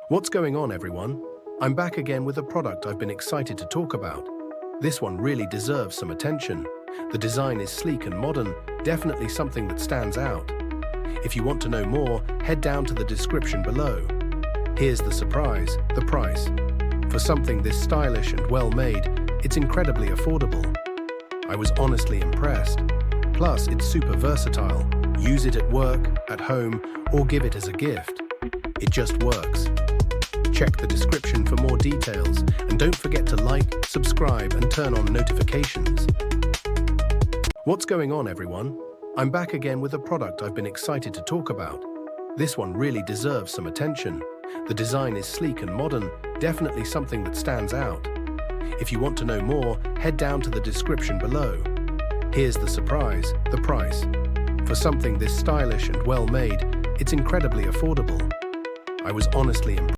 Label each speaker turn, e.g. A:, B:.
A: What's going on, everyone? I'm back again with a product I've been excited to talk about. This one really deserves some attention. The design is sleek and modern, definitely something that stands out. If you want to know more, head down to the description below. Here's the surprise, the price. For something this stylish and well-made, it's incredibly affordable. I was honestly impressed. Plus, it's super versatile. Use it at work, at home, or give it as a gift. It just works. Check the description for more details, and don't forget to like, subscribe, and turn on notifications. What's going on, everyone? I'm back again with a product I've been excited to talk about. This one really deserves some attention. The design is sleek and modern, definitely something that stands out. If you want to know more, head down to the description below. Here's the surprise, the price. For something this stylish and well-made, it's incredibly affordable. I was honestly impressed.